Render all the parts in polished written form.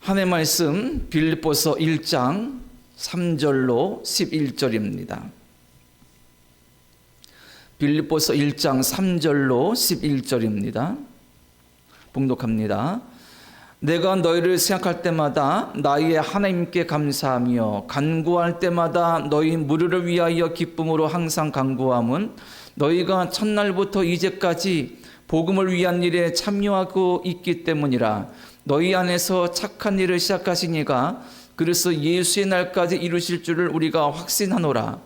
하나님의 말씀 빌립보서 1장 3절로 11절입니다. 빌립보서 1장 3절로 11절입니다. 봉독합니다. 내가 너희를 생각할 때마다 나의 하나님께 감사하며 간구할 때마다 너희 무리를 위하여 기쁨으로 항상 간구함은 너희가 첫날부터 이제까지 복음을 위한 일에 참여하고 있기 때문이라. 너희 안에서 착한 일을 시작하시니가 그래서 예수의 날까지 이루실 줄을 우리가 확신하노라.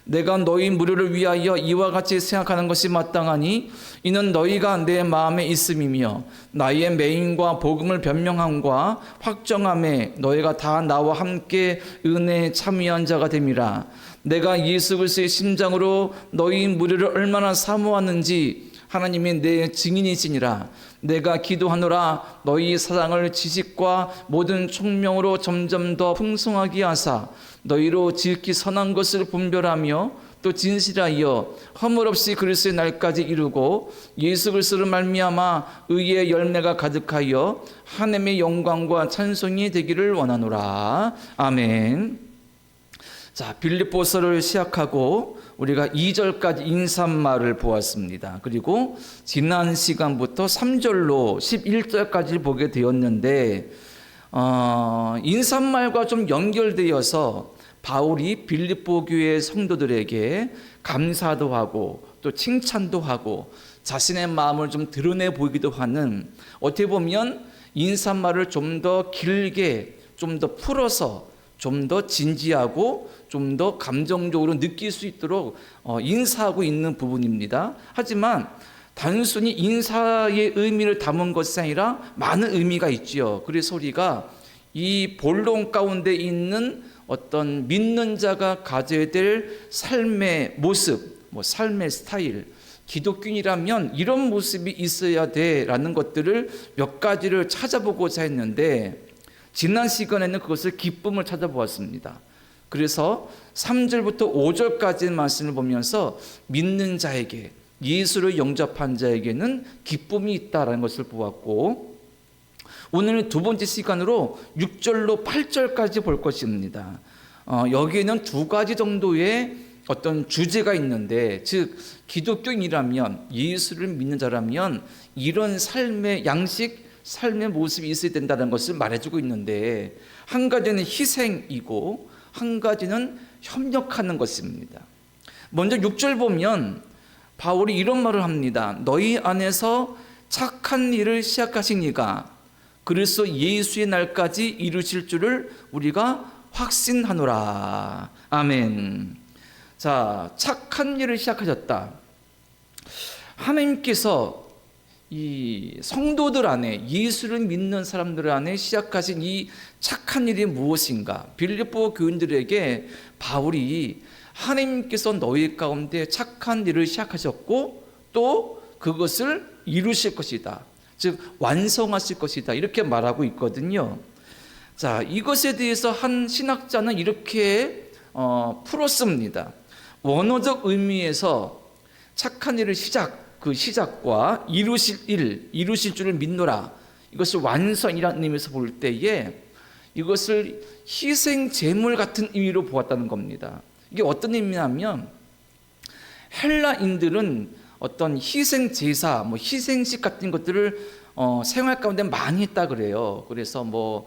내가 너희 무리를 위하여 이와 같이 생각하는 것이 마땅하니 이는 너희가 내 마음에 있음이며 나의 매임과 복음을 변명함과 확정함에 너희가 다 나와 함께 은혜에 참여한 자가 됨이라. 내가 예수 그리스도의 심장으로 너희 무리를 얼마나 사모하는지 하나님이 내 증인이시니라. 내가 기도하노라. 너희 사랑을 지식과 모든 총명으로 점점 더 풍성하게 하사 너희로 지극히 선한 것을 분별하며 또 진실하여 허물 없이 그리스도의 날까지 이루고 예수 그리스도를 말미암아 의의 열매가 가득하여 하나님의 영광과 찬송이 되기를 원하노라. 아멘. 자, 빌립보서를 시작하고 우리가 2절까지 인사말을 보았습니다. 그리고 지난 시간부터 3절로 11절까지 보게 되었는데 인사말과 좀 연결되어서 바울이 빌립보 교회 성도들에게 감사도 하고 또 칭찬도 하고 자신의 마음을 좀 드러내 보이기도 하는, 어떻게 보면 인사말을 좀 더 길게 좀 더 풀어서 좀 더 진지하고 좀 더 감정적으로 느낄 수 있도록 인사하고 있는 부분입니다. 하지만 단순히 인사의 의미를 담은 것이 아니라 많은 의미가 있지요. 그래서 우리가 이 본론 가운데 있는 어떤 믿는 자가 가져야 될 삶의 모습, 삶의 스타일, 기독교인이라면 이런 모습이 있어야 돼라는 것들을 몇 가지를 찾아보고자 했는데, 지난 시간에는 그것을 기쁨을 찾아보았습니다. 그래서 3절부터 5절까지 말씀을 보면서 믿는 자에게, 예수를 영접한 자에게는 기쁨이 있다라는 것을 보았고, 오늘은 두 번째 시간으로 6절로 8절까지 볼 것입니다. 여기에는 두 가지 정도의 어떤 주제가 있는데, 즉 기독교인이라면, 예수를 믿는 자라면 이런 삶의 양식, 삶의 모습이 있어야 된다는 것을 말해주고 있는데, 한 가지는 희생이고 한 가지는 협력하는 것입니다. 먼저 6절 보면 바울이 이런 말을 합니다. 너희 안에서 착한 일을 시작하신 이가 그래서 예수의 날까지 이루실 줄을 우리가 확신하노라. 아멘. 자, 착한 일을 시작하셨다. 하나님께서 이 성도들 안에, 예수를 믿는 사람들 안에 시작하신 이 착한 일이 무엇인가? 빌립보 교인들에게 바울이 하나님께서 너희 가운데 착한 일을 시작하셨고 또 그것을 이루실 것이다, 즉 완성하실 것이다, 이렇게 말하고 있거든요. 자, 이것에 대해서 한 신학자는 이렇게 풀었습니다. 원어적 의미에서 착한 일을 그 시작과 이루실 줄을 믿노라, 이것을 완성이라는 의미에서 볼 때에 이것을 희생 제물 같은 의미로 보았다는 겁니다. 이게 어떤 의미냐면, 헬라인들은 어떤 희생 제사, 희생식 같은 것들을 생활 가운데 많이 했다 그래요. 그래서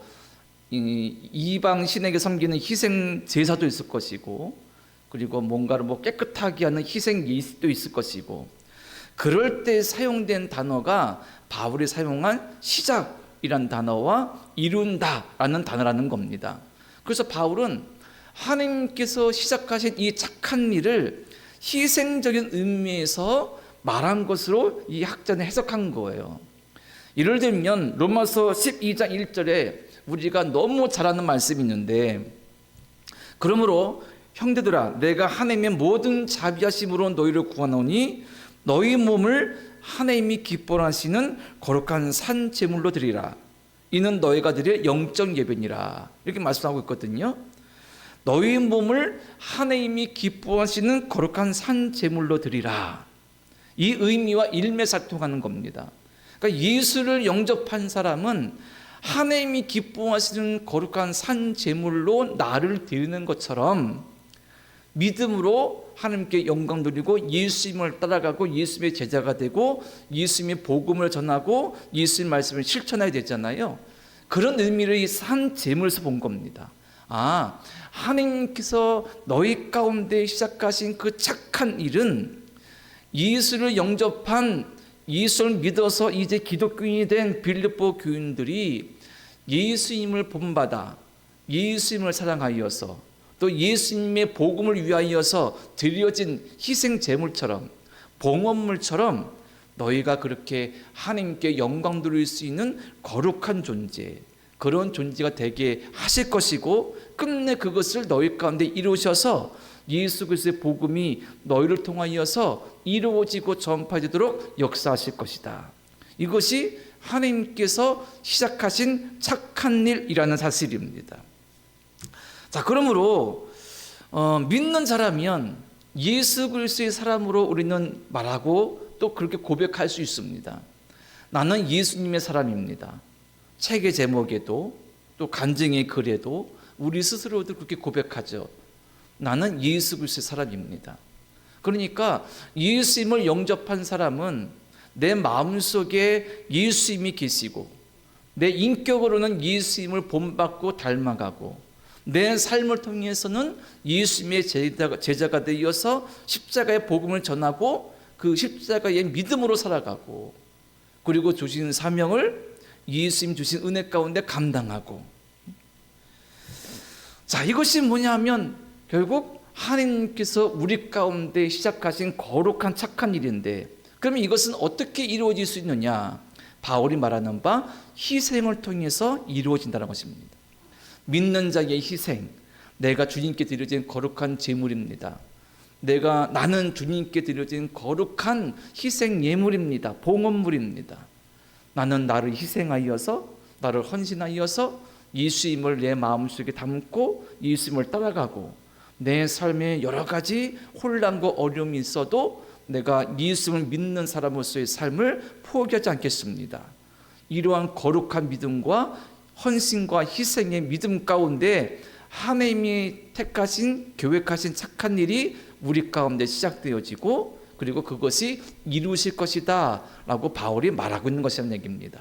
이방 신에게 섬기는 희생 제사도 있을 것이고, 그리고 뭔가를 깨끗하게 하는 희생 예식도 있을 것이고, 그럴 때 사용된 단어가 바울이 사용한 시작이란 단어와 이룬다라는 단어라는 겁니다. 그래서 바울은 하나님께서 시작하신 이 착한 일을 희생적인 의미에서 말한 것으로 이 학자는 해석한 거예요. 예를 들면 로마서 12장 1절에 우리가 너무 잘 아는 말씀이 있는데, 그러므로 형제들아 내가 하나님의 모든 자비하심으로 너희를 구하노니 너희 몸을 하나님이 기뻐하시는 거룩한 산 제물로 드리라. 이는 너희가 드릴 영적 예배니라. 이렇게 말씀하고 있거든요. 너희 몸을 하나님이 기뻐하시는 거룩한 산 제물로 드리라. 이 의미와 일맥상통하는 겁니다. 그러니까 예수를 영접한 사람은 하나님이 기뻐하시는 거룩한 산 제물로 나를 드리는 것처럼 믿음으로 하나님께 영광 돌리고 예수님을 따라가고 예수님의 제자가 되고 예수님의 복음을 전하고 예수님 말씀을 실천해야 되잖아요. 그런 의미를 이 산 제물에서 본 겁니다. 하나님께서 너희 가운데 시작하신 그 착한 일은 예수를 영접한, 예수를 믿어서 이제 기독교인이 된 빌립보 교인들이 예수님을 본받아 예수님을 사랑하여서 또 예수님의 복음을 위하여서 드려진 희생 제물처럼, 봉헌물처럼 너희가 그렇게 하나님께 영광 돌릴 수 있는 거룩한 존재, 그런 존재가 되게 하실 것이고 끝내 그것을 너희 가운데 이루셔서 예수 그리스도의 복음이 너희를 통하여서 이루어지고 전파되도록 역사하실 것이다. 이것이 하나님께서 시작하신 착한 일이라는 사실입니다. 자, 그러므로 믿는 자라면 예수 그리스도의 사람으로 우리는 말하고 또 그렇게 고백할 수 있습니다. 나는 예수님의 사람입니다. 책의 제목에도 또 간증의 글에도 우리 스스로도 그렇게 고백하죠. 나는 예수 그리스도의 사람입니다. 그러니까 예수님을 영접한 사람은 내 마음속에 예수님이 계시고 내 인격으로는 예수님을 본받고 닮아가고 내 삶을 통해서는 예수님의 제자가 되어서 십자가의 복음을 전하고 그 십자가의 믿음으로 살아가고 그리고 주신 사명을 예수님 주신 은혜 가운데 감당하고. 자, 이것이 뭐냐면 결국 하나님께서 우리 가운데 시작하신 거룩한 착한 일인데, 그러면 이것은 어떻게 이루어질 수 있느냐? 바울이 말하는 바 희생을 통해서 이루어진다는 것입니다. 믿는 자의 희생, 내가 주님께 드려진 거룩한 제물입니다. 나는 주님께 드려진 거룩한 희생 예물입니다. 봉헌물입니다. 나는 나를 희생하여서, 나를 헌신하여서 예수님을 내 마음속에 담고 예수님을 따라가고 내 삶에 여러 가지 혼란과 어려움이 있어도 내가 예수님을 믿는 사람으로서의 삶을 포기하지 않겠습니다. 이러한 거룩한 믿음과 헌신과 희생의 믿음 가운데 하나님이 택하신, 계획하신 착한 일이 우리 가운데 시작되어지고 그리고 그것이 이루실 것이다 라고 바울이 말하고 있는 것이라는 얘기입니다.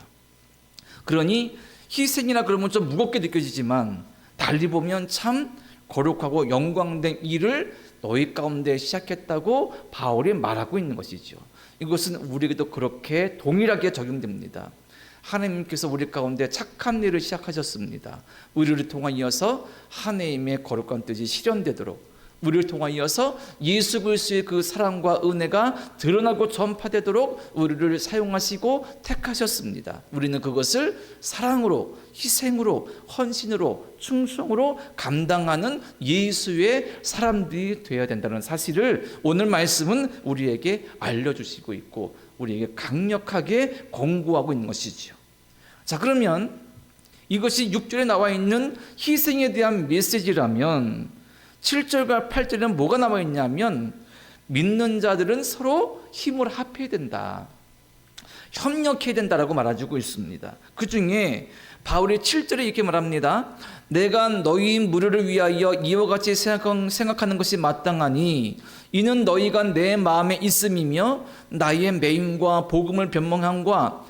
그러니 희생이라 그러면 좀 무겁게 느껴지지만 달리 보면 참 거룩하고 영광된 일을 너희 가운데 시작했다고 바울이 말하고 있는 것이죠. 이것은 우리에게도 그렇게 동일하게 적용됩니다. 하나님께서 우리 가운데 착한 일을 시작하셨습니다. 우리를 통하여서 하나님의 거룩한 뜻이 실현되도록, 우리를 통하여서 예수 그리스도의 그 사랑과 은혜가 드러나고 전파되도록 우리를 사용하시고 택하셨습니다. 우리는 그것을 사랑으로, 희생으로, 헌신으로, 충성으로 감당하는 예수의 사람들이 되어야 된다는 사실을 오늘 말씀은 우리에게 알려주시고 있고 우리에게 강력하게 권고하고 있는 것이지요. 자, 그러면 이것이 6절에 나와 있는 희생에 대한 메시지라면 7절과 8절에는 뭐가 나와 있냐면 믿는 자들은 서로 힘을 합해야 된다, 협력해야 된다라고 말해주고 있습니다. 그 중에 바울이 7절에 이렇게 말합니다. 내가 너희 무료를 위하여 이와 같이 생각하는 것이 마땅하니 이는 너희가 내 마음에 있음이며 나의 매임과 복음을 변명함과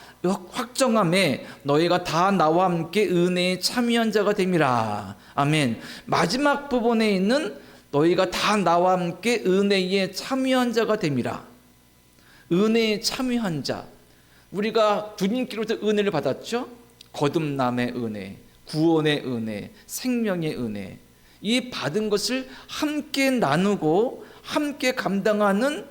확정함에 너희가 다 나와 함께 은혜에 참여한 자가 됨이라. 아멘. 마지막 부분에 있는 너희가 다 나와 함께 은혜에 참여한 자가 됨이라. 은혜에 참여한 자, 우리가 주님께로부터 은혜를 받았죠. 거듭남의 은혜, 구원의 은혜, 생명의 은혜, 이 받은 것을 함께 나누고 함께 감당하는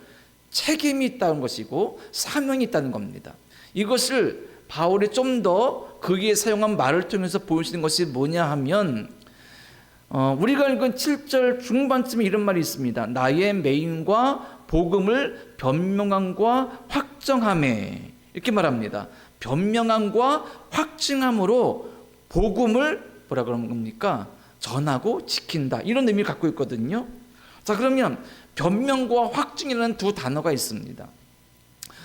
책임이 있다는 것이고 사명이 있다는 겁니다. 이것을 바울이 좀 더 거기에 사용한 말을 통해서 보여주는 것이 뭐냐 하면 우리가 읽은 7절 중반쯤에 이런 말이 있습니다. 나의 매임과 복음을 변명함과 확정함에, 이렇게 말합니다. 변명함과 확증함으로 복음을 뭐라 그러는 겁니까? 전하고 지킨다, 이런 의미를 갖고 있거든요. 자, 그러면 변명과 확증이라는 두 단어가 있습니다.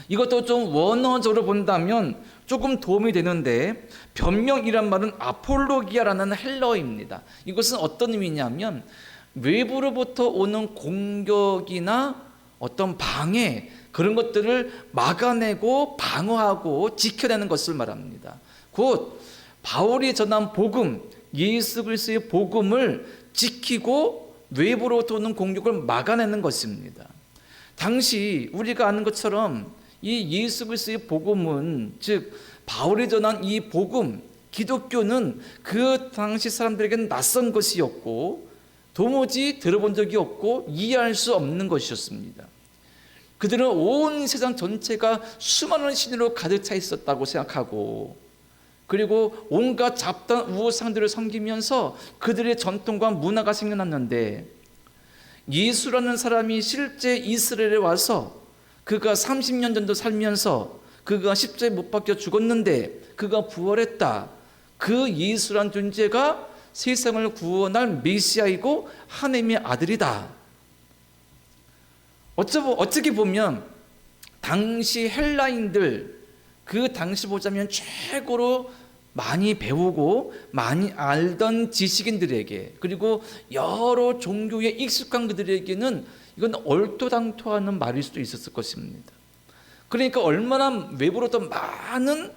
이것도 좀 원어적으로 본다면 조금 도움이 되는데, 변명이란 말은 아폴로기아라는 헬라어입니다. 이것은 어떤 의미냐면 외부로부터 오는 공격이나 어떤 방해, 그런 것들을 막아내고 방어하고 지켜내는 것을 말합니다. 곧 바울이 전한 복음, 예수 그리스도의 복음을 지키고 외부로부터 오는 공격을 막아내는 것입니다. 당시 우리가 아는 것처럼 이 예수 그리스도의 복음은, 즉 바울이 전한 이 복음, 기독교는 그 당시 사람들에게는 낯선 것이었고 도무지 들어본 적이 없고 이해할 수 없는 것이었습니다. 그들은 온 세상 전체가 수많은 신으로 가득 차 있었다고 생각하고, 그리고 온갖 잡다한 우상들을 섬기면서 그들의 전통과 문화가 생겨났는데, 예수라는 사람이 실제 이스라엘에 와서 그가 30년 정도 살면서 그가 십자가에 못 박혀 죽었는데 그가 부활했다. 그 예수란 존재가 세상을 구원할 메시아이고 하나님의 아들이다. 어떻게 보면 당시 헬라인들, 그 당시 보자면 최고로 많이 배우고 많이 알던 지식인들에게, 그리고 여러 종교에 익숙한 그들에게는 이건 얼토당토하는 말일 수도 있었을 것입니다. 그러니까 얼마나 외부로부터 많은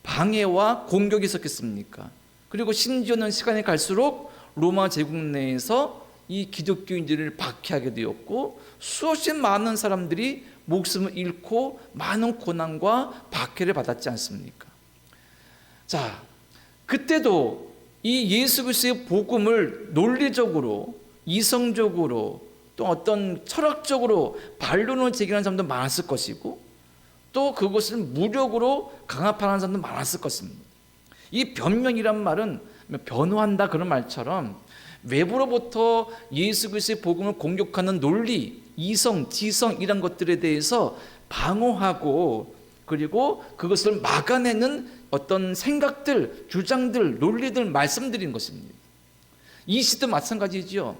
방해와 공격이 있었겠습니까? 그리고 심지어는 시간이 갈수록 로마 제국 내에서 이 기독교인들을 박해하게 되었고, 수없이 많은 사람들이 목숨을 잃고 많은 고난과 박해를 받았지 않습니까? 자, 그때도 이 예수 그리스도의 복음을 논리적으로, 이성적으로, 또 어떤 철학적으로 반론을 제기하는 사람도 많았을 것이고, 또 그것을 무력으로 강압하는 사람도 많았을 것입니다. 이 변명이란 말은 변호한다 그런 말처럼 외부로부터 예수 그리스도의 복음을 공격하는 논리, 이성, 지성 이런 것들에 대해서 방어하고, 그리고 그것을 막아내는 어떤 생각들, 주장들, 논리들 말씀드린 것입니다. 이 시대도 마찬가지죠.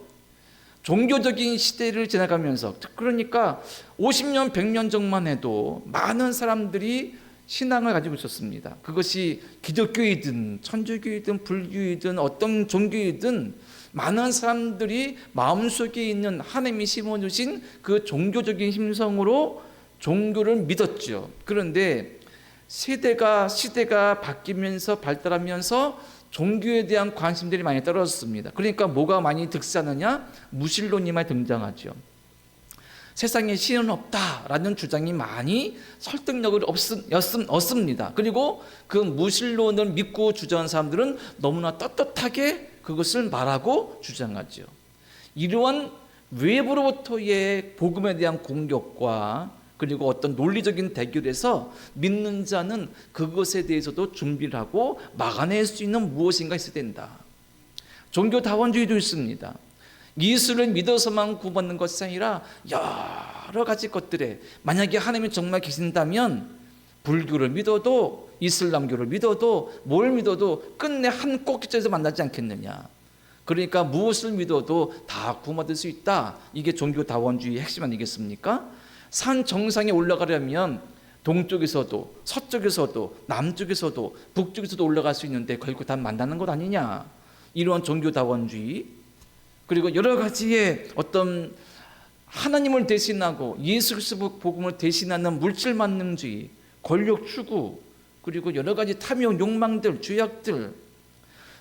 종교적인 시대를 지나가면서, 그러니까 50년, 100년 전만 해도 많은 사람들이 신앙을 가지고 있었습니다. 그것이 기독교이든 천주교이든 불교이든 어떤 종교이든 많은 사람들이 마음속에 있는 하나님이 심어주신 그 종교적인 힘성으로 종교를 믿었죠. 그런데 시대가 바뀌면서 발달하면서 종교에 대한 관심들이 많이 떨어졌습니다. 그러니까 뭐가 많이 득세하느냐? 무신론이 많이 등장하죠. 세상에 신은 없다라는 주장이 많이 설득력을 얻습니다. 그리고 그 무신론을 믿고 주장하는 사람들은 너무나 떳떳하게 그것을 말하고 주장하죠. 이러한 외부로부터의 복음에 대한 공격과 그리고 어떤 논리적인 대결에서 믿는 자는 그것에 대해서도 준비를 하고 막아낼 수 있는 무엇인가 있어야 된다. 종교다원주의도 있습니다. 예수를 믿어서만 구원받는 것이 아니라 여러 가지 것들에, 만약에 하나님이 정말 계신다면 불교를 믿어도 이슬람교를 믿어도 뭘 믿어도 끝내 한 꼭지점에서 만나지 않겠느냐. 그러니까 무엇을 믿어도 다 구원받을 수 있다. 이게 종교다원주의의 핵심 아니겠습니까? 산 정상에 올라가려면 동쪽에서도 서쪽에서도 남쪽에서도 북쪽에서도 올라갈 수 있는데 결국 다 만나는 것 아니냐. 이러한 종교다원주의, 그리고 여러 가지의 어떤 하나님을 대신하고 예수 그리스도 복음을 대신하는 물질만능주의, 권력 추구, 그리고 여러 가지 탐욕, 욕망들, 죄악들,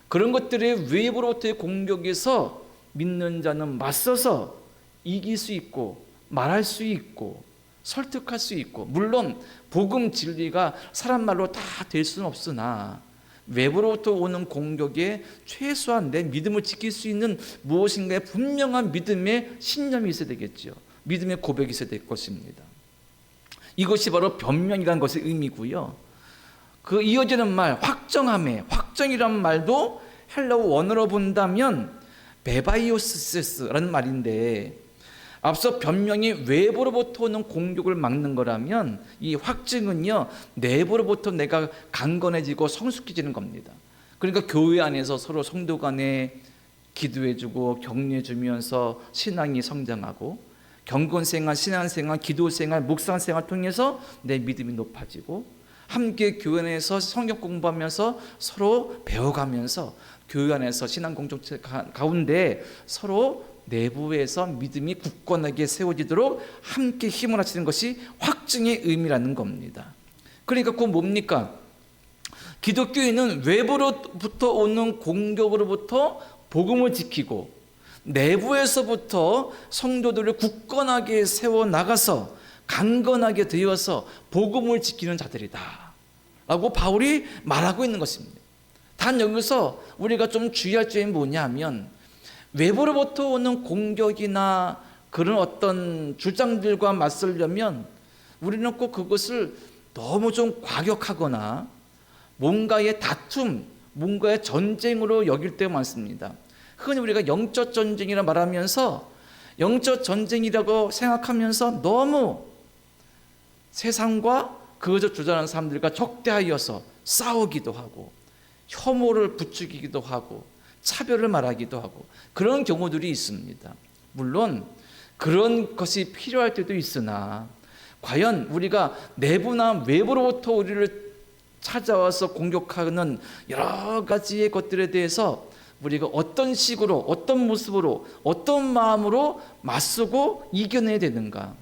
그런 것들의 외부로부터의 공격에서 믿는 자는 맞서서 이길 수 있고 말할 수 있고 설득할 수 있고, 물론 복음 진리가 사람 말로 다 될 수는 없으나 외부로부터 오는 공격에 최소한 내 믿음을 지킬 수 있는 무엇인가의 분명한 믿음의 신념이 있어야 되겠죠. 믿음의 고백이 있어야 될 것입니다. 이것이 바로 변명이라는 것의 의미고요. 그 이어지는 말, 확정이라는 말도 헬라어 원어로 본다면 베바이오스라는 말인데, 앞서 변명이 외부로부터 오는 공격을 막는 거라면 이 확증은요, 내부로부터 내가 강건해지고 성숙해지는 겁니다. 그러니까 교회 안에서 서로 성도 간에 기도해주고 격려해주면서 신앙이 성장하고, 경건생활, 신앙생활, 기도생활, 묵상생활 통해서 내 믿음이 높아지고, 함께 교회 안에서 성경 공부하면서 서로 배워가면서 교회 안에서 신앙 공동체 가운데 서로 내부에서 믿음이 굳건하게 세워지도록 함께 힘을 합치는 것이 확증의 의미라는 겁니다. 그러니까 그건 뭡니까? 기독교인은 외부로부터 오는 공격으로부터 복음을 지키고 내부에서부터 성도들을 굳건하게 세워나가서 강건하게 되어서 복음을 지키는 자들이다 라고 바울이 말하고 있는 것입니다. 단 여기서 우리가 좀 주의할 점이 뭐냐면, 외부로부터 오는 공격이나 그런 어떤 주장들과 맞서려면 우리는 꼭 그것을 너무 좀 과격하거나 뭔가의 다툼, 뭔가의 전쟁으로 여길 때가 많습니다. 흔히 우리가 영적 전쟁이라 말하면서 영적 전쟁이라고 생각하면서 너무 세상과 그것을 주장하는 사람들과 적대하여서 싸우기도 하고 혐오를 부추기기도 하고 차별을 말하기도 하고 그런 경우들이 있습니다. 물론 그런 것이 필요할 때도 있으나, 과연 우리가 내부나 외부로부터 우리를 찾아와서 공격하는 여러 가지의 것들에 대해서 우리가 어떤 식으로, 어떤 모습으로, 어떤 마음으로 맞서고 이겨내야 되는가?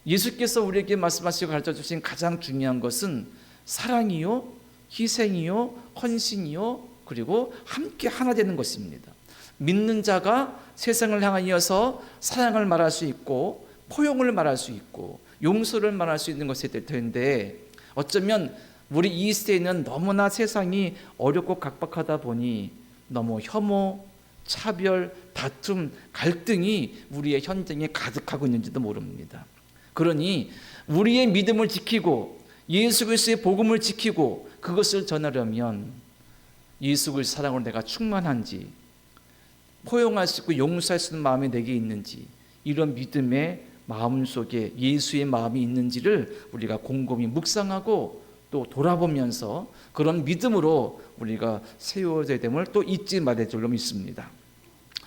예수께서 우리에게 말씀하시고 가르쳐주신 가장 중요한 것은 사랑이요, 희생이요, 헌신이요, 그리고 함께 하나 되는 것입니다. 믿는 자가 세상을 향하여서 사랑을 말할 수 있고 포용을 말할 수 있고 용서를 말할 수 있는 것이 될 텐데, 어쩌면 우리 이 시대에는 너무나 세상이 어렵고 각박하다 보니 너무 혐오, 차별, 다툼, 갈등이 우리의 현장에 가득하고 있는지도 모릅니다. 그러니 우리의 믿음을 지키고 예수 그리스도의 복음을 지키고 그것을 전하려면 예수 그리스도 사랑으로 내가 충만한지, 포용할 수 있고 용서할 수 있는 마음이 내게 있는지, 이런 믿음의 마음속에 예수의 마음이 있는지를 우리가 곰곰이 묵상하고 또 돌아보면서 그런 믿음으로 우리가 세워져야 됨을 또 잊지 말아야 줄로 믿습니다.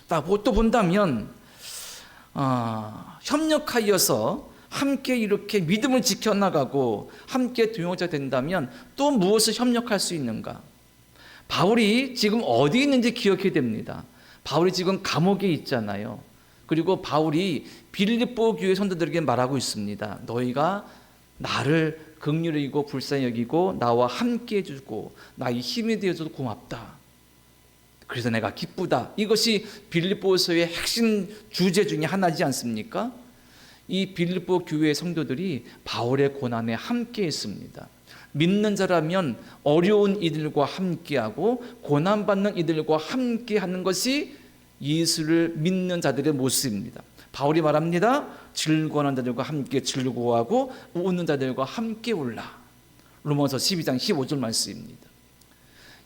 또 본다면 협력하여서 함께 이렇게 믿음을 지켜나가고 함께 동역자 된다면 또 무엇을 협력할 수 있는가? 바울이 지금 어디 있는지 기억해야 됩니다. 바울이 지금 감옥에 있잖아요. 그리고 바울이 빌립보 교회 성도들에게 말하고 있습니다. 너희가 나를 긍휼히 여기고 불쌍히 여기고 나와 함께 해주고 나의 힘이 되어줘도 고맙다. 그래서 내가 기쁘다. 이것이 빌립보서의 핵심 주제 중에 하나지 않습니까? 이 빌립보 교회 성도들이 바울의 고난에 함께 했습니다. 믿는 자라면 어려운 이들과 함께하고 고난받는 이들과 함께하는 것이 예수를 믿는 자들의 모습입니다. 바울이 말합니다. 즐거워하는 자들과 함께 즐거워하고 우는 자들과 함께 울라. 로마서 12장 15절 말씀입니다.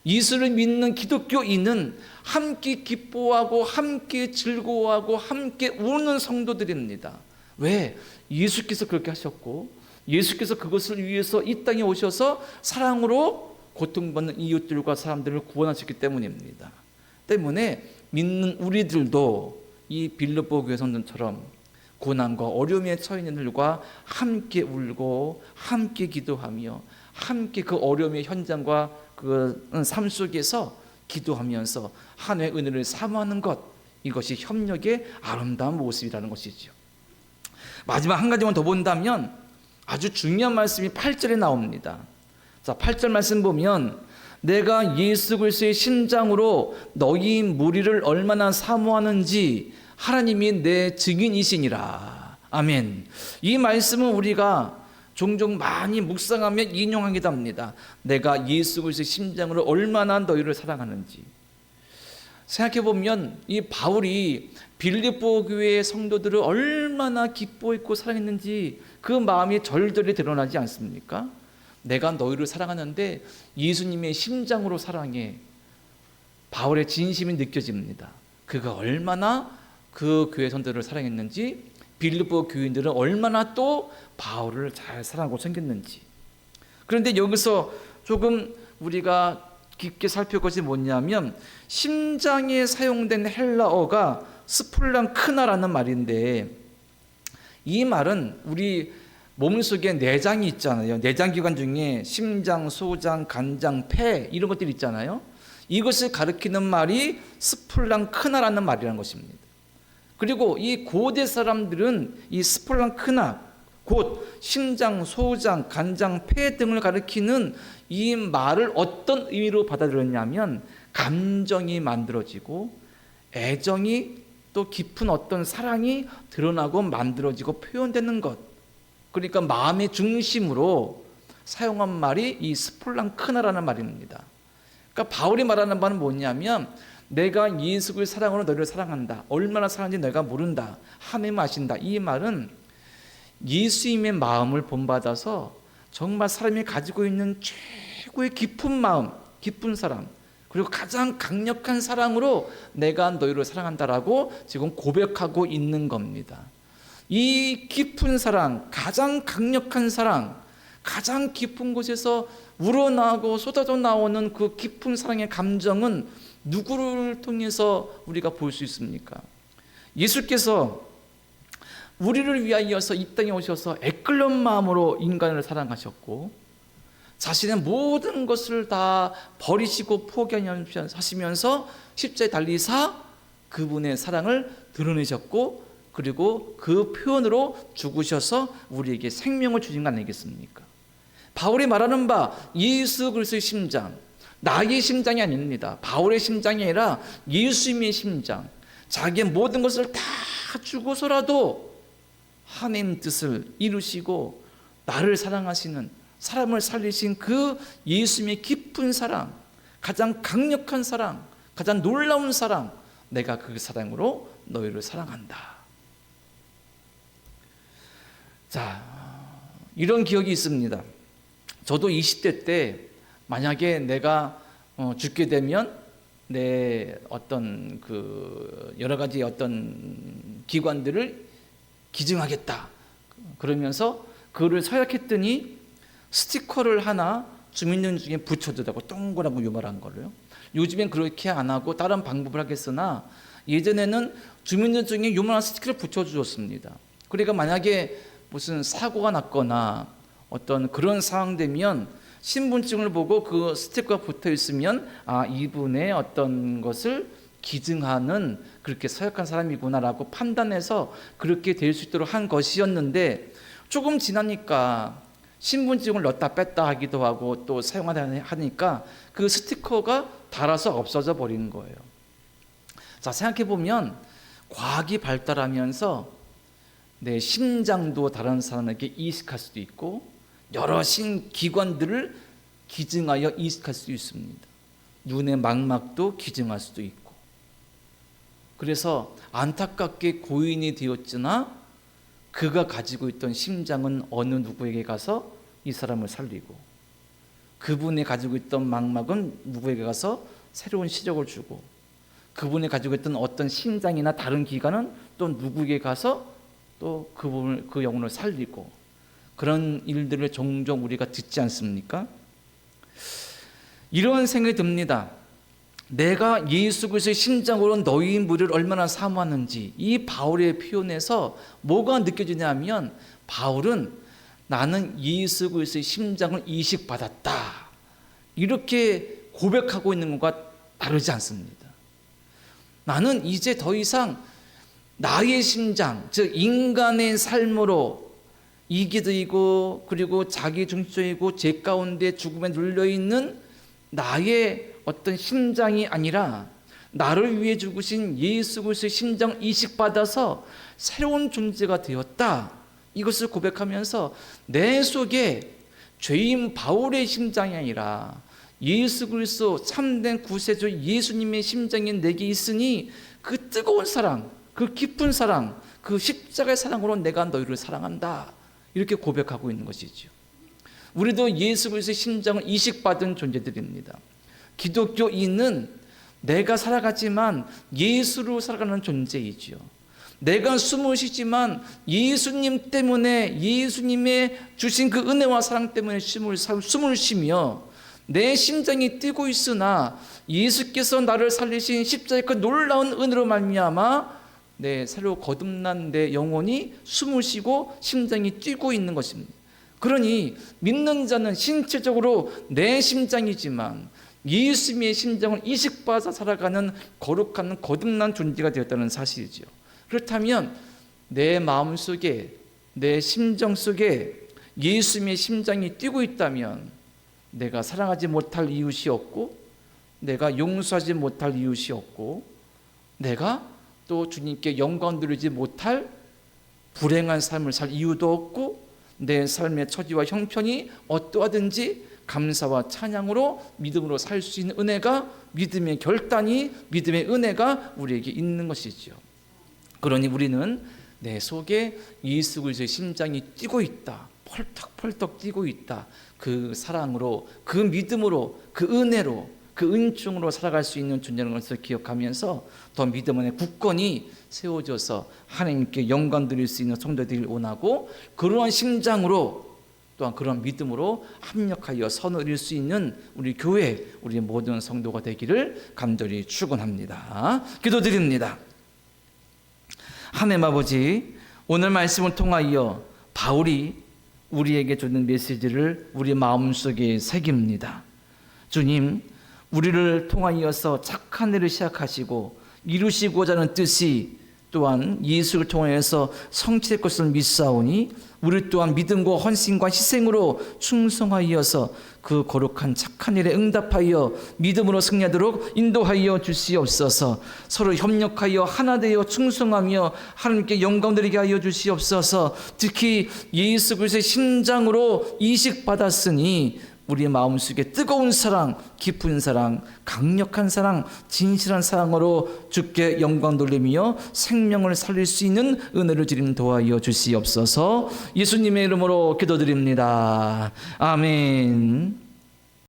예수를 믿는 기독교인은 함께 기뻐하고 함께 즐거워하고 함께 우는 성도들입니다. 왜? 예수께서 그렇게 하셨고 예수께서 그것을 위해서 이 땅에 오셔서 사랑으로 고통받는 이웃들과 사람들을 구원하셨기 때문입니다. 때문에 믿는 우리들도 이 빌립보 교회 성도처럼 고난과 어려움에 처해 있는 이들과 함께 울고 함께 기도하며 함께 그 어려움의 현장과 그 삶 속에서 기도하면서 하나님의 은혜를 사모하는 것, 이것이 협력의 아름다운 모습이라는 것이죠. 마지막 한 가지만 더 본다면 아주 중요한 말씀이 8절에 나옵니다. 자, 8절 말씀 보면 내가 예수 그리스도의 신장으로 너희 무리를 얼마나 사모하는지 하나님이 내 증인이시니라. 아멘. 이 말씀은 우리가 종종 많이 묵상하며 인용하기도 합니다. 내가 예수 그리스도의 심장으로 얼마나 너희를 사랑하는지. 생각해보면 이 바울이 빌립보 교회의 성도들을 얼마나 기뻐했고 사랑했는지 그 마음이 절절히 드러나지 않습니까? 내가 너희를 사랑하는데 예수님의 심장으로 사랑해. 바울의 진심이 느껴집니다. 그가 얼마나 그 교회 성도들을 사랑했는지, 빌립보 교인들은 얼마나 또 바울을 잘 사랑하고 챙겼는지. 그런데 여기서 조금 우리가 깊게 살펴볼 것이 뭐냐면 심장에 사용된 헬라어가 스폴랑크나라는 말인데 이 말은 우리 몸속에 내장이 있잖아요. 내장기관 중에 심장, 소장, 간장, 폐 이런 것들이 있잖아요. 이것을 가리키는 말이 스플랑크나라는 말이라는 것입니다. 그리고 이 고대 사람들은 이 스플랑크나 곧 심장, 소장, 간장, 폐 등을 가리키는 이 말을 어떤 의미로 받아들였냐면 감정이 만들어지고 애정이 또 깊은 어떤 사랑이 드러나고 만들어지고 표현되는 것, 그러니까 마음의 중심으로 사용한 말이 이 스플랑크나라는 말입니다. 그러니까 바울이 말하는 바는 뭐냐면 내가 예수 그리스도의 사랑으로 너희를 사랑한다, 얼마나 사랑하는지 내가 모른다, 하나님 아신다. 이 말은 예수님의 마음을 본받아서 정말 사람이 가지고 있는 최고의 깊은 마음, 깊은 사랑, 그리고 가장 강력한 사랑으로 내가 너희를 사랑한다라고 지금 고백하고 있는 겁니다. 이 깊은 사랑, 가장 강력한 사랑, 가장 깊은 곳에서 우러나오고 쏟아져 나오는 그 깊은 사랑의 감정은 누구를 통해서 우리가 볼 수 있습니까? 예수께서 우리를 위하여서 이 땅에 오셔서 애끓는 마음으로 인간을 사랑하셨고 자신의 모든 것을 다 버리시고 포기하시면서 십자가에 달리사 그분의 사랑을 드러내셨고 그리고 그 표현으로 죽으셔서 우리에게 생명을 주신 거 아니겠습니까? 바울이 말하는 바 예수 그리스도의 심장, 나의 심장이 아닙니다. 바울의 심장이 아니라 예수님의 심장, 자기의 모든 것을 다 주고서라도 하나님 뜻을 이루시고 나를 사랑하시는, 사람을 살리신 그 예수님의 깊은 사랑, 가장 강력한 사랑, 가장 놀라운 사랑, 내가 그 사랑으로 너희를 사랑한다. 자, 이런 기억이 있습니다. 저도 20대 때 만약에 내가 죽게 되면 내 어떤 그 여러 가지 어떤 기관들을 기증하겠다 그러면서 그거를 서약했더니 스티커를 하나 주민등록증에 붙여주라고, 동그랗고 유말한 거를요. 요즘엔 그렇게 안 하고 다른 방법을 하겠으나 예전에는 주민등록증에 유말한 스티커를 붙여주었습니다. 그러니까 만약에 무슨 사고가 났거나 어떤 그런 상황 되면 신분증을 보고 그 스티커가 붙어 있으면 아, 이분의 어떤 것을 기증하는 그렇게 서약한 사람이구나라고 판단해서 그렇게 될 수 있도록 한 것이었는데 조금 지나니까 신분증을 넣었다 뺐다 하기도 하고 또 사용하다 하니까 그 스티커가 닳아서 없어져 버리는 거예요. 자, 생각해 보면 과학이 발달하면서 내 심장도 다른 사람에게 이식할 수도 있고 여러 기관들을 기증하여 이식할 수도 있습니다. 눈의 망막도 기증할 수도 있고. 그래서 안타깝게 고인이 되었으나 그가 가지고 있던 심장은 어느 누구에게 가서 이 사람을 살리고 그분이 가지고 있던 망막은 누구에게 가서 새로운 시력을 주고 그분이 가지고 있던 어떤 심장이나 다른 기관은 또 누구에게 가서 또 그분을, 그 영혼을 살리고 그런 일들을 종종 우리가 듣지 않습니까? 이런 생각이 듭니다. 내가 예수 그리스도의 심장으로 너희 무리를 얼마나 사모하는지 이 바울의 표현에서 뭐가 느껴지냐면 바울은 나는 예수 그리스도의 심장을 이식받았다 이렇게 고백하고 있는 것과 다르지 않습니다. 나는 이제 더 이상 나의 심장, 즉 인간의 삶으로 이기적이고 그리고 자기 중심적이고 죄 가운데 죽음에 눌려있는 나의 어떤 심장이 아니라 나를 위해 죽으신 예수 그리스도의 심장 이식받아서 새로운 존재가 되었다. 이것을 고백하면서 내 속에 죄인 바울의 심장이 아니라 예수 그리스도 참된 구세주 예수님의 심장이 내게 있으니 그 뜨거운 사랑, 그 깊은 사랑, 그 십자가의 사랑으로 내가 너희를 사랑한다. 이렇게 고백하고 있는 것이죠. 우리도 예수 그리스도의 심장을 이식받은 존재들입니다. 기독교인은 내가 살아가지만 예수로 살아가는 존재이지요. 내가 숨을 쉬지만 예수님 때문에 예수님의 주신 그 은혜와 사랑 때문에 숨을 쉬며 내 심장이 뛰고 있으나 예수께서 나를 살리신 십자가의 그 놀라운 은혜로 말미암아 내 새로 거듭난 내 영혼이 숨을 쉬고 심장이 뛰고 있는 것입니다. 그러니 믿는 자는 신체적으로 내 심장이지만 예수님의 심장을 이식받아 살아가는 거룩한 거듭난 존재가 되었다는 사실이죠. 그렇다면 내 마음속에, 내 심정 속에 예수님의 심장이 뛰고 있다면 내가 사랑하지 못할 이웃이 없고, 내가 용서하지 못할 이웃이 없고, 내가 또 주님께 영광 돌리지 못할 불행한 삶을 살 이유도 없고, 내 삶의 처지와 형편이 어떠하든지 감사와 찬양으로 믿음으로 살 수 있는 은혜가, 믿음의 결단이, 믿음의 은혜가 우리에게 있는 것이죠. 그러니 우리는 내 속에 예수 그리스도의 심장이 뛰고 있다, 펄떡펄떡 뛰고 있다. 그 사랑으로, 그 믿음으로, 그 은혜로, 그 은총으로 살아갈 수 있는 존재라는 것을 기억하면서 더 믿음 안에 굳건히 세워져서 하나님께 영광 드릴 수 있는 성도들이 원하고, 그러한 심장으로 또한 그런 믿음으로 합력하여 선을 이룰 수 있는 우리 교회, 우리 모든 성도가 되기를 간절히 축원합니다. 기도드립니다. 하나님 아버지, 오늘 말씀을 통하여 바울이 우리에게 주는 메시지를 우리 마음속에 새깁니다. 주님, 우리를 통하여서 착한 일을 시작하시고 이루시고자 하는 뜻이 또한 예수를 통하여서 성취될 것을 믿사오니 우리 또한 믿음과 헌신과 희생으로 충성하여서 그 거룩한 착한 일에 응답하여 믿음으로 승리하도록 인도하여 주시옵소서. 서로 협력하여 하나 되어 충성하며 하나님께 영광 드리게 하여 주시옵소서. 특히 예수 그리스도의 심장으로 이식받았으니 우리의 마음속에 뜨거운 사랑, 깊은 사랑, 강력한 사랑, 진실한 사랑으로 주께 영광 돌리며 생명을 살릴 수 있는 은혜를 주님 도와여 주시옵소서. 예수님의 이름으로 기도드립니다. 아멘.